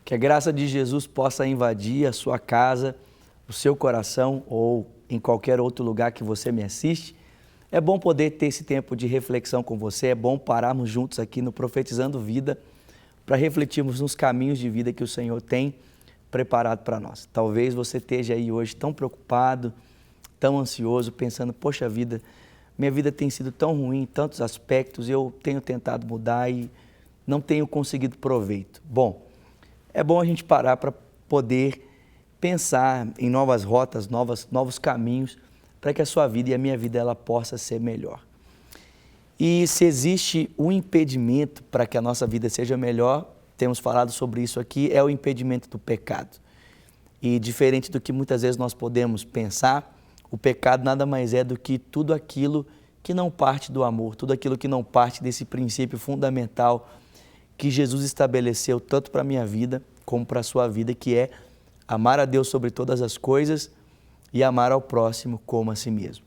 Que a graça de Jesus possa invadir a sua casa, o seu coração ou em qualquer outro lugar que você me assiste. É bom poder ter esse tempo de reflexão com você, é bom pararmos juntos aqui no Profetizando Vida para refletirmos nos caminhos de vida que o Senhor tem preparado para nós. Talvez você esteja aí hoje tão preocupado, tão ansioso, pensando, poxa vida, minha vida tem sido tão ruim em tantos aspectos, eu tenho tentado mudar e não tenho conseguido proveito. Bom, é bom a gente parar para poder pensar em novas rotas, novos caminhos, para que a sua vida e a minha vida ela possa ser melhor. E se existe um impedimento para que a nossa vida seja melhor, temos falado sobre isso aqui, é o impedimento do pecado. E diferente do que muitas vezes nós podemos pensar, o pecado nada mais é do que tudo aquilo que não parte do amor, tudo aquilo que não parte desse princípio fundamental que Jesus estabeleceu tanto para a minha vida como para a sua vida, que é amar a Deus sobre todas as coisas e amar ao próximo como a si mesmo.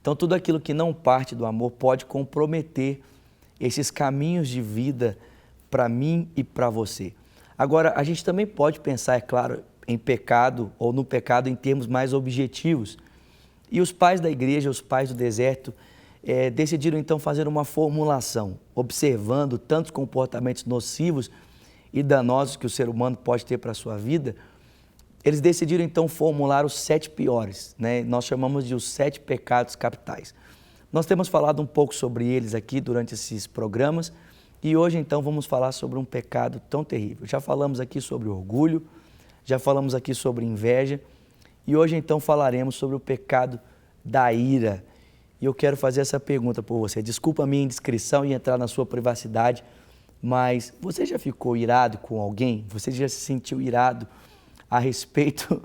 Então, tudo aquilo que não parte do amor pode comprometer esses caminhos de vida para mim e para você. Agora, a gente também pode pensar, é claro, em pecado ou no pecado em termos mais objetivos. E os pais da igreja, os pais do deserto, decidiram então fazer uma formulação, observando tantos comportamentos nocivos e danosos que o ser humano pode ter para a sua vida. Eles decidiram então formular os 7 piores, né? Nós chamamos de os 7 pecados capitais. Nós temos falado um pouco sobre eles aqui durante esses programas e hoje então vamos falar sobre um pecado tão terrível. Já falamos aqui sobre orgulho, já falamos aqui sobre inveja e hoje então falaremos sobre o pecado da ira. E eu quero fazer essa pergunta por você. Desculpa a minha indiscrição e entrar na sua privacidade, mas você já ficou irado com alguém? Você já se sentiu irado a respeito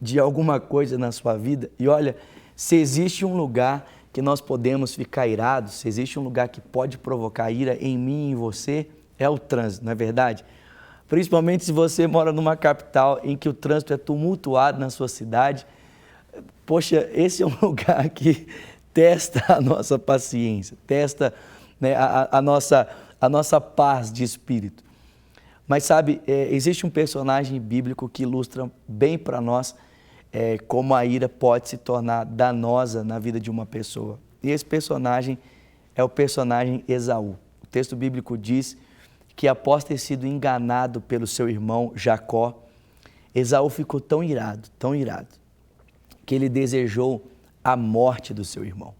de alguma coisa na sua vida? E olha, se existe um lugar que nós podemos ficar irados, se existe um lugar que pode provocar ira em mim e em você, é o trânsito, não é verdade? Principalmente se você mora numa capital em que o trânsito é tumultuado na sua cidade. Poxa, esse é um lugar que testa a nossa paciência, testa, né, a nossa paz de espírito. Mas sabe, existe um personagem bíblico que ilustra bem para nós como a ira pode se tornar danosa na vida de uma pessoa. E esse personagem é o personagem Esaú. O texto bíblico diz que após ter sido enganado pelo seu irmão Jacó, Esaú ficou tão irado, que ele desejou a morte do seu irmão.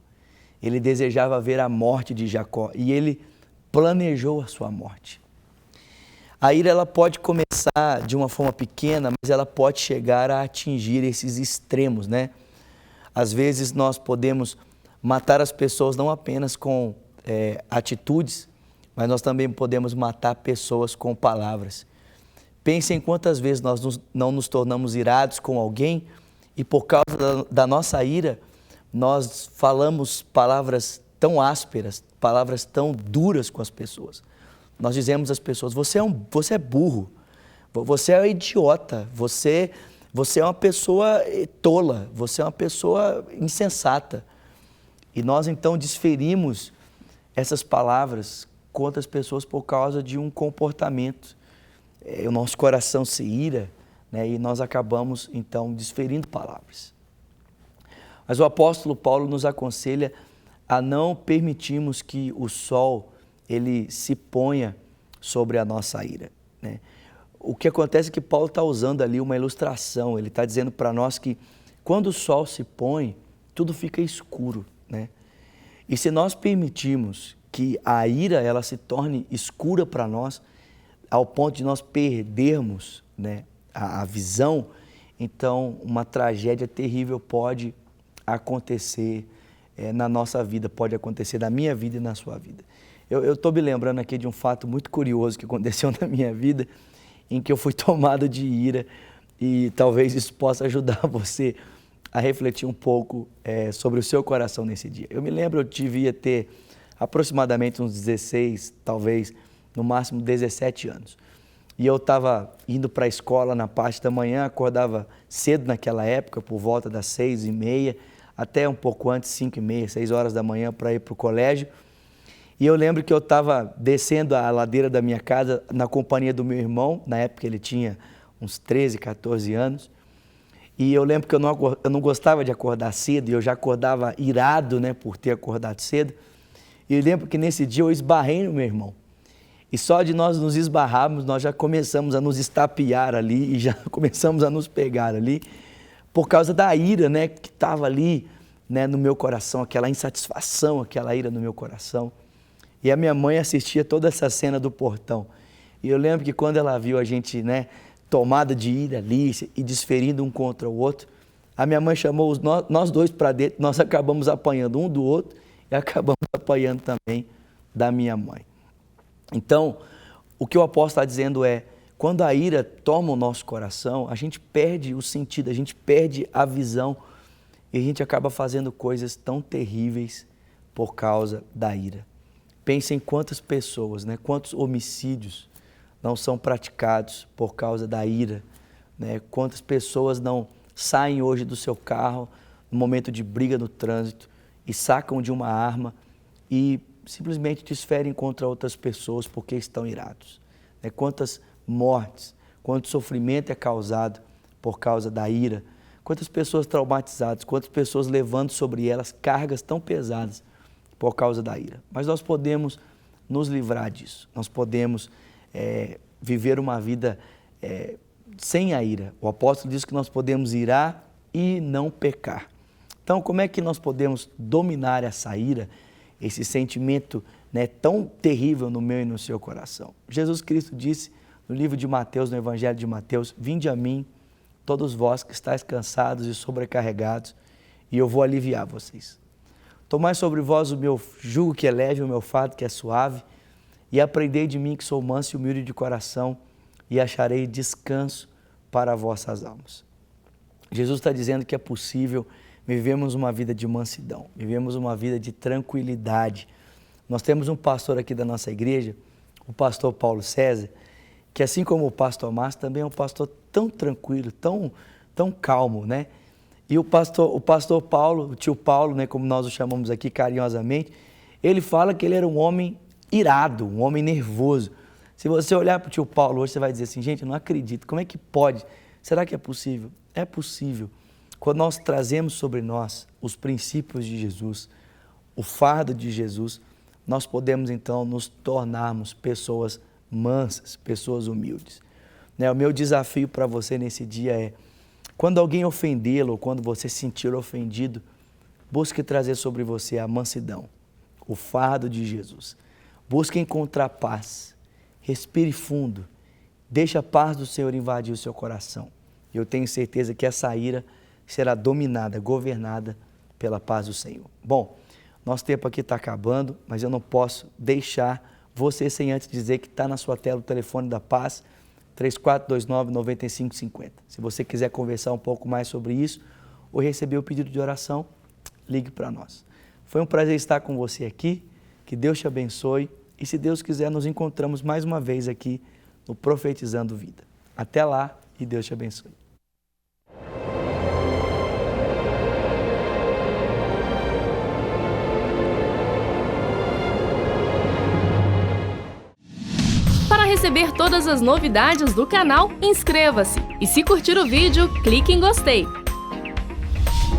Ele desejava ver a morte de Jacó e ele planejou a sua morte. A ira ela pode começar de uma forma pequena, mas ela pode chegar a atingir esses extremos, né? Às vezes nós podemos matar as pessoas não apenas com atitudes, mas nós também podemos matar pessoas com palavras. Pensem quantas vezes nós não nos tornamos irados com alguém e por causa da nossa ira, nós falamos palavras tão ásperas, palavras tão duras com as pessoas. Nós dizemos às pessoas, você é burro, você é idiota, você é uma pessoa tola, você é uma pessoa insensata. E nós então desferimos essas palavras contra as pessoas por causa de um comportamento. O nosso coração se ira, né, e nós acabamos então desferindo palavras. Mas o apóstolo Paulo nos aconselha a não permitirmos que o sol ele se ponha sobre a nossa ira, né? O que acontece é que Paulo está usando ali uma ilustração, ele está dizendo para nós que quando o sol se põe, tudo fica escuro, né? E se nós permitirmos que a ira ela se torne escura para nós, ao ponto de nós perdermos, né, a visão, então uma tragédia terrível pode acontecer na nossa vida, pode acontecer na minha vida e na sua vida. Eu estou me lembrando aqui de um fato muito curioso que aconteceu na minha vida, em que eu fui tomado de ira e talvez isso possa ajudar você a refletir um pouco sobre o seu coração nesse dia. Eu me lembro, eu devia ter aproximadamente uns 16, talvez no máximo 17 anos. E eu estava indo para a escola na parte da manhã, acordava cedo naquela época, por volta das 6h30, até um pouco antes, 5h30, 6 horas da manhã, para ir para o colégio. E eu lembro que eu estava descendo a ladeira da minha casa na companhia do meu irmão, na época ele tinha uns 13, 14 anos. E eu lembro que eu não gostava de acordar cedo, e eu já acordava irado, né, por ter acordado cedo. E eu lembro que nesse dia eu esbarrei no meu irmão. E só de nós nos esbarrarmos, nós já começamos a nos estapear ali e já começamos a nos pegar ali, por causa da ira, né, que estava ali, né, no meu coração, aquela insatisfação, aquela ira no meu coração. E a minha mãe assistia toda essa cena do portão. E eu lembro que quando ela viu a gente, né, tomada de ira ali e desferindo um contra o outro, a minha mãe chamou nós dois para dentro, nós acabamos apanhando um do outro e acabamos apanhando também da minha mãe. Então, o que o apóstolo está dizendo é, quando a ira toma o nosso coração, a gente perde o sentido, a gente perde a visão e a gente acaba fazendo coisas tão terríveis por causa da ira. Pense em quantas pessoas, né, quantos homicídios não são praticados por causa da ira, né? Quantas pessoas não saem hoje do seu carro no momento de briga no trânsito e sacam de uma arma e simplesmente desferem contra outras pessoas porque estão irados, né? Quantas mortes, quanto sofrimento é causado por causa da ira, quantas pessoas traumatizadas, quantas pessoas levando sobre elas cargas tão pesadas por causa da ira. Mas nós podemos nos livrar disso, nós podemos viver uma vida sem a ira. O apóstolo diz que nós podemos irar e não pecar. Então, como é que nós podemos dominar essa ira, esse sentimento, né, tão terrível no meu e no seu coração? Jesus Cristo disse no livro de Mateus, no Evangelho de Mateus, vinde a mim, todos vós que estáis cansados e sobrecarregados, e eu vou aliviar vocês. Tomai sobre vós o meu jugo que é leve, o meu fardo que é suave, e aprendei de mim que sou manso e humilde de coração, e acharei descanso para vossas almas. Jesus está dizendo que é possível vivermos uma vida de mansidão, vivemos uma vida de tranquilidade. Nós temos um pastor aqui da nossa igreja, o pastor Paulo César, que assim como o pastor Márcio, também é um pastor tão tranquilo, tão calmo, né? E o pastor Paulo, o tio Paulo, né, como nós o chamamos aqui carinhosamente, ele fala que ele era um homem irado, um homem nervoso. Se você olhar para o tio Paulo hoje, você vai dizer assim, gente, eu não acredito, como é que pode? Será que é possível? É possível. Quando nós trazemos sobre nós os princípios de Jesus, o fardo de Jesus, nós podemos então nos tornarmos pessoas mansas, pessoas humildes. Né? O meu desafio para você nesse dia é, quando alguém ofendê-lo ou quando você se sentir ofendido, busque trazer sobre você a mansidão, o fardo de Jesus. Busque encontrar paz, respire fundo, deixe a paz do Senhor invadir o seu coração. Eu tenho certeza que essa ira será dominada, governada pela paz do Senhor. Bom, nosso tempo aqui está acabando, mas eu não posso deixar você sem antes dizer que está na sua tela o telefone da paz, 3429-9550. Se você quiser conversar um pouco mais sobre isso ou receber o pedido de oração, ligue para nós. Foi um prazer estar com você aqui, que Deus te abençoe e se Deus quiser nos encontramos mais uma vez aqui no Profetizando Vida. Até lá e Deus te abençoe. Para receber todas as novidades do canal, inscreva-se e se curtir o vídeo, clique em gostei.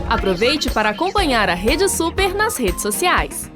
Aproveite para acompanhar a Rede Super nas redes sociais.